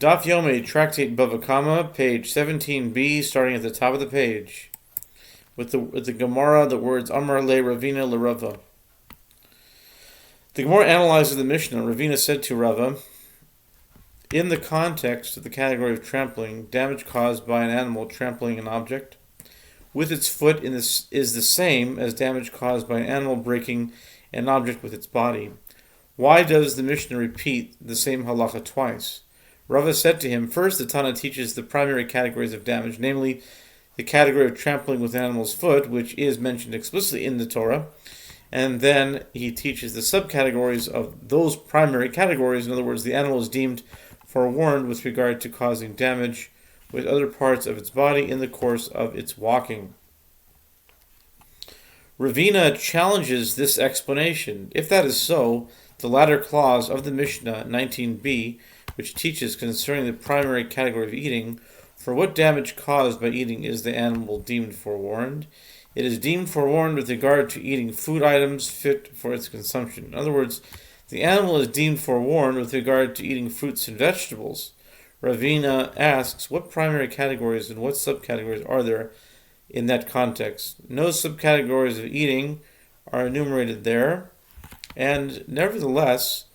Daf Yomi, Tractate Bava, page 17b, starting at the top of the page, with the Gemara, the words Amar le Ravina le Rava. The Gemara analyzes the Mishnah. Ravina said to Rava, in the context of the category of trampling, damage caused by an animal trampling an object with its foot is the same as damage caused by an animal breaking an object with its body. Why does the Mishnah repeat the same halacha twice? Rava said to him, first, the Tana teaches the primary categories of damage, namely the category of trampling with an animal's foot, which is mentioned explicitly in the Torah, and then he teaches the subcategories of those primary categories. In other words, the animal is deemed forewarned with regard to causing damage with other parts of its body in the course of its walking. Ravina challenges this explanation. If that is so, the latter clause of the Mishnah 19b, which teaches concerning the primary category of eating, for what damage caused by eating is the animal deemed forewarned? It is deemed forewarned with regard to eating food items fit for its consumption. In other words, the animal is deemed forewarned with regard to eating fruits and vegetables. Ravina asks, what primary categories and what subcategories are there in that context? No subcategories of eating are enumerated there, and nevertheless,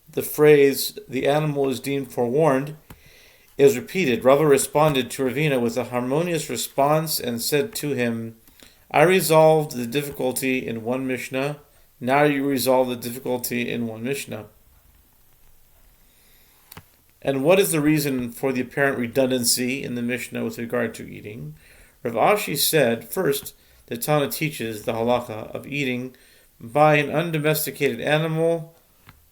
the phrase, the animal is deemed forewarned, is repeated. Rava responded to Ravina with a harmonious response and said to him, I resolved the difficulty in one Mishnah, now you resolve the difficulty in one Mishnah. And what is the reason for the apparent redundancy in the Mishnah with regard to eating? Rav Ashi said, first, the Tana teaches the halacha of eating by an undomesticated animal,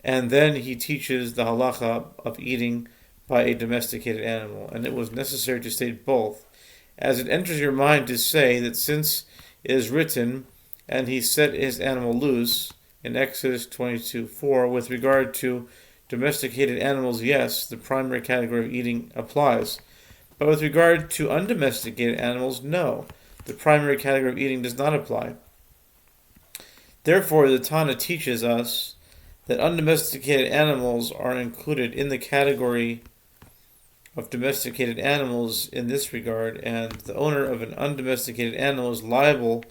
and then he teaches the halacha of eating by a domesticated animal. And it was necessary to state both, as it enters your mind to say that since it is written, and he set his animal loose, in Exodus 22:4, with regard to domesticated animals, yes, the primary category of eating applies. But with regard to undomesticated animals, no, the primary category of eating does not apply. Therefore, the Tana teaches us that undomesticated animals are included in the category of domesticated animals in this regard, and the owner of an undomesticated animal is liable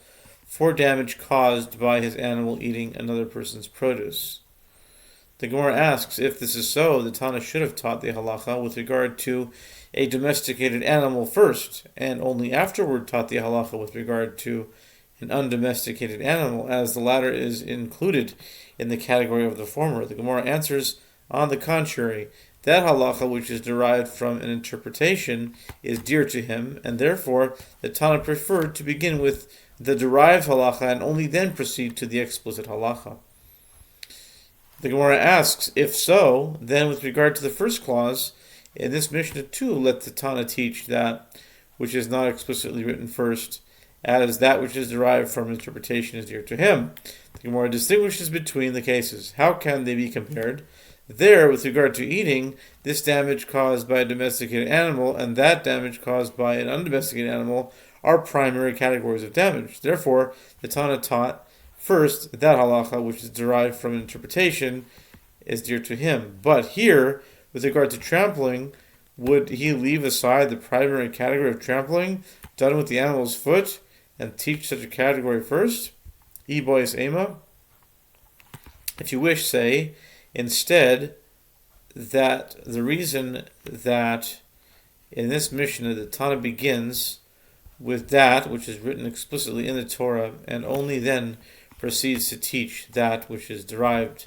for damage caused by his animal eating another person's produce. The Gemara asks, if this is so, the Tana should have taught the halacha with regard to a domesticated animal first, and only afterward taught the halacha with regard to an undomesticated animal, as the latter is included in the category of the former. The Gemara answers, on the contrary, that halacha which is derived from an interpretation is dear to him, and therefore the Tana preferred to begin with the derived halacha and only then proceed to the explicit halacha. The Gemara asks, if so, then with regard to the first clause, in this Mishnah too, let the Tana teach that which is not explicitly written first, as that which is derived from interpretation is dear to him. The Gemara distinguishes between the cases. How can they be compared? There, with regard to eating, this damage caused by a domesticated animal and that damage caused by an undomesticated animal are primary categories of damage. Therefore, the Tana taught first that halacha which is derived from interpretation is dear to him. But here, with regard to trampling, would he leave aside the primary category of trampling done with the animal's foot and teach such a category first? Bois ema. If you wish, say, instead, that the reason that in this Mishnah the Tana begins with that which is written explicitly in the Torah and only then proceeds to teach that which is derived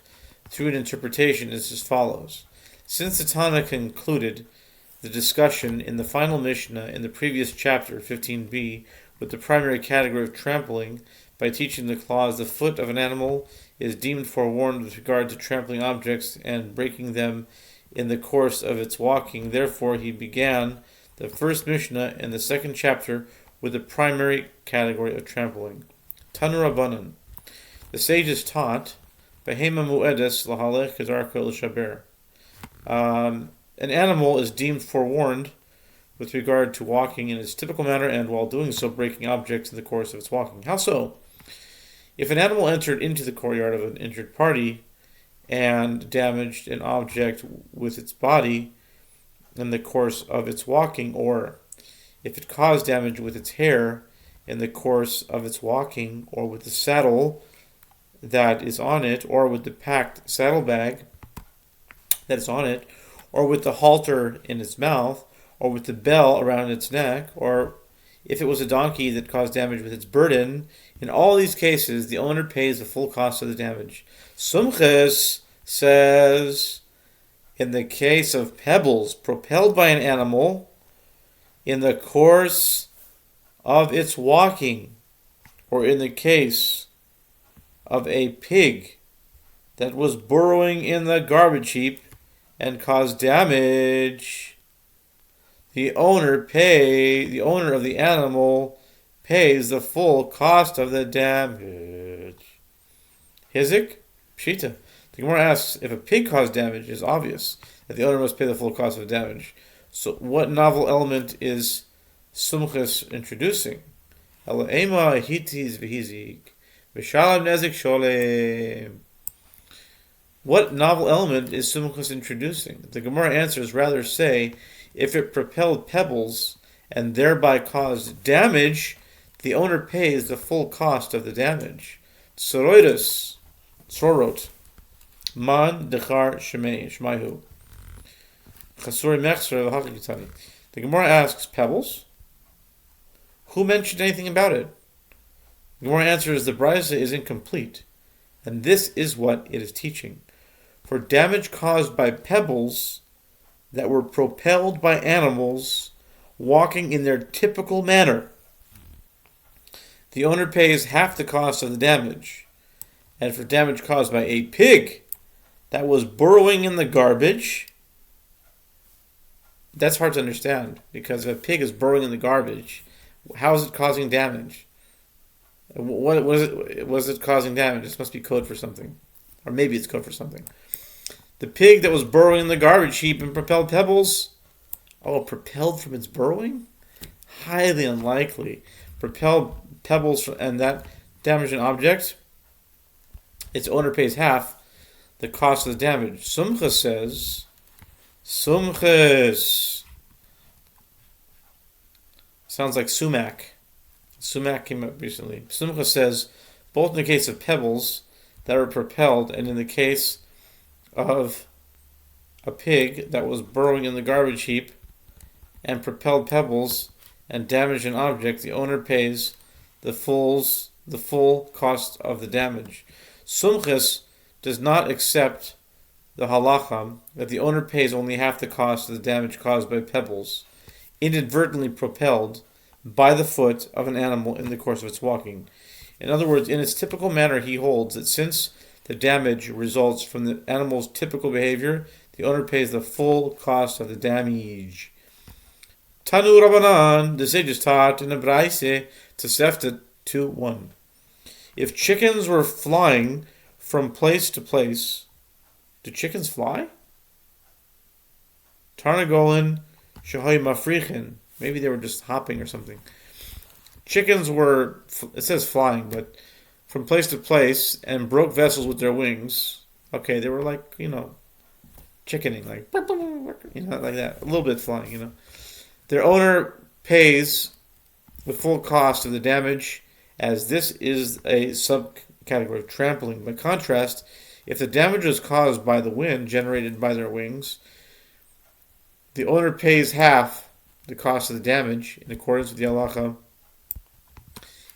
through an interpretation is as follows. Since the Tana concluded the discussion in the final Mishnah in the previous chapter, 15b, with the primary category of trampling by teaching the clause, the foot of an animal is deemed forewarned with regard to trampling objects and breaking them in the course of its walking. Therefore, he began the first Mishnah in the second chapter with the primary category of trampling. Tanu Rabbanan. The sages taught, Behema mu'edes lahalech kedarko l'shaber. An animal is deemed forewarned with regard to walking in its typical manner and while doing so breaking objects in the course of its walking. How so? If an animal entered into the courtyard of an injured party and damaged an object with its body, in the course of its walking, or if it caused damage with its hair in the course of its walking, or with the saddle that is on it, or with the packed saddlebag that is on it, or with the halter in its mouth, or with the bell around its neck, or if it was a donkey that caused damage with its burden. In all these cases, the owner pays the full cost of the damage. Sumches says, in the case of pebbles propelled by an animal in the course of its walking, or in the case of a pig that was burrowing in the garbage heap and caused damage, the owner of the animal pays the full cost of the damage. Hizik? Pshita. The Gemara asks, if a pig caused damage, it is obvious that the owner must pay the full cost of the damage. So what novel element is Sumchus introducing? Ema hitiz v'hizik v'shalom nezik sholem. What novel element is Sumchus introducing? The Gemara answers, rather say, if it propelled pebbles and thereby caused damage, the owner pays the full cost of the damage. Soroidus, sorot, man dechar shmeihu. Chasuri mechser v'hakikitani. The Gemara asks, pebbles? Who mentioned anything about it? The Gemara answers, the Brisa is incomplete, and this is what it is teaching. For damage caused by pebbles that were propelled by animals walking in their typical manner, the owner pays half the cost of the damage. And for damage caused by a pig that was burrowing in the garbage, that's hard to understand, because if a pig is burrowing in the garbage, how is it causing damage? What was it causing damage? This must be code for something. Or maybe it's code for something. The pig that was burrowing in the garbage heap and propelled pebbles. Oh, propelled from its burrowing? Highly unlikely. Propelled pebbles and that damaged an object. Its owner pays half the cost of the damage. Sumcha says, Sumches. Sounds like sumac. Sumac came up recently. Sumcha says, both in the case of pebbles that were propelled and in the case of a pig that was burrowing in the garbage heap and propelled pebbles and damaged an object, the owner pays the full cost of the damage. Sumches does not accept the halacha that the owner pays only half the cost of the damage caused by pebbles inadvertently propelled by the foot of an animal in the course of its walking. In other words, in its typical manner, he holds that since the damage results from the animal's typical behavior, the owner pays the full cost of the damage. Tanu Rabbanan, the sages taught in the Braise, Tosefta 2:1. If chickens were flying from place to place, do chickens fly? Tarnagolin shahoy mafrichin. Maybe they were just hopping or something. Chickens were, it says flying, but from place to place and broke vessels with their wings. Okay, they were like, chickening, like, like that. A little bit flying, Their owner pays the full cost of the damage, as this is a subcategory of trampling. By contrast, if the damage was caused by the wind generated by their wings, the owner pays half the cost of the damage in accordance with the halacha.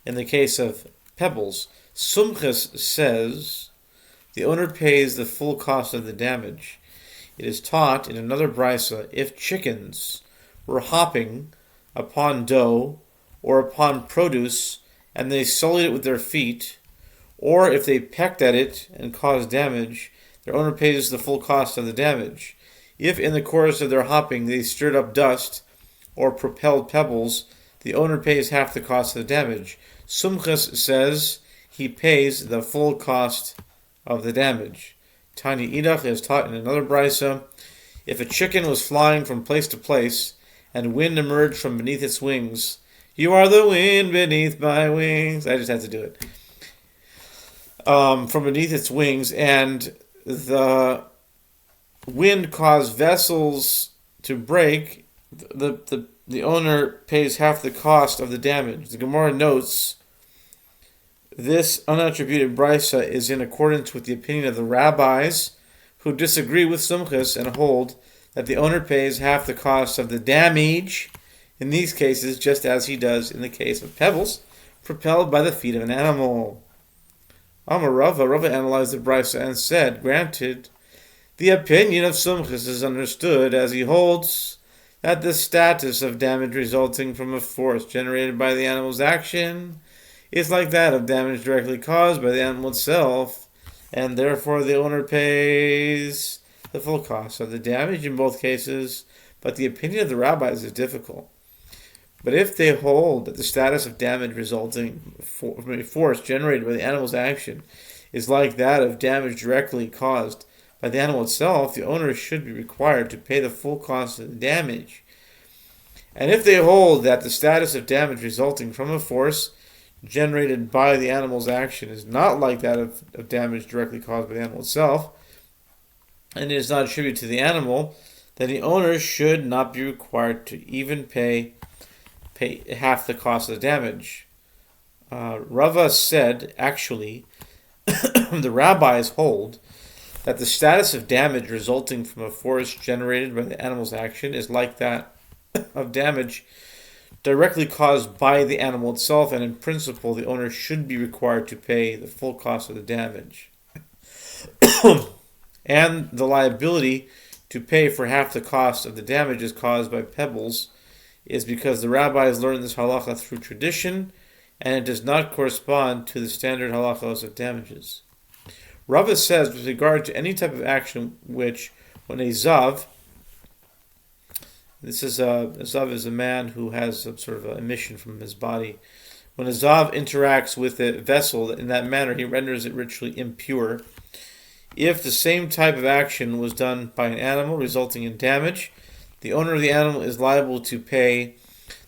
In the case of pebbles, Sumches says the owner pays the full cost of the damage. It is taught in another brisa, if chickens were hopping upon dough or upon produce and they sullied it with their feet, or if they pecked at it and caused damage, their owner pays the full cost of the damage. If in the course of their hopping they stirred up dust or propelled pebbles, the owner pays half the cost of the damage. Sumches says he pays the full cost of the damage. Tanya Idach is taught in another brisa, if a chicken was flying from place to place and wind emerged from beneath its wings, you are the wind beneath my wings. I just had to do it. From beneath its wings, and the wind caused vessels to break, the owner pays half the cost of the damage. The Gemara notes this unattributed brisa is in accordance with the opinion of the rabbis who disagree with Sumchus and hold that the owner pays half the cost of the damage in these cases, just as he does in the case of pebbles propelled by the feet of an animal. Amar Rava analyzed the brisa and said, granted, the opinion of Sumchus is understood as he holds that the status of damage resulting from a force generated by the animal's action is like that of damage directly caused by the animal itself, and therefore the owner pays the full cost of the damage in both cases. But the opinion of the rabbis is difficult. But if they hold that the status of damage resulting from a force generated by the animal's action is like that of damage directly caused by the animal itself, the owner should be required to pay the full cost of the damage. And if they hold that the status of damage resulting from a force generated by the animal's action is not like that of damage directly caused by the animal itself, and it is not attributed to the animal, then the owner should not be required to even pay half the cost of the damage. Rava said, actually, the rabbis hold that the status of damage resulting from a force generated by the animal's action is like that of damage directly caused by the animal itself, and in principle, the owner should be required to pay the full cost of the damage. And the liability to pay for half the cost of the damages caused by pebbles is because the rabbis learned this halacha through tradition, and it does not correspond to the standard halachos of damages. Rava says, with regard to any type of action which, when a zav, a zav is a man who has some sort of an emission from his body. When a zav interacts with a vessel in that manner, he renders it ritually impure. If the same type of action was done by an animal resulting in damage, the owner of the animal is liable to pay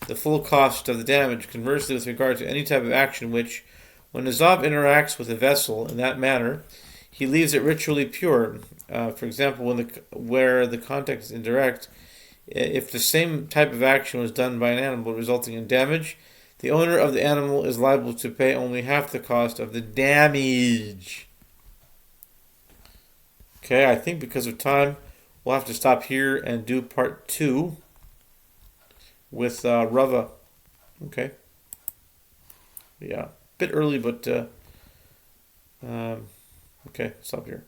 the full cost of the damage. Conversely, with regard to any type of action which, when a zav interacts with a vessel in that manner, he leaves it ritually pure. For example, where the contact is indirect, if the same type of action was done by an animal resulting in damage, the owner of the animal is liable to pay only half the cost of the damage. Okay, I think because of time, we'll have to stop here and do part 2 with Rava. Okay. Yeah, a bit early, but okay, stop here.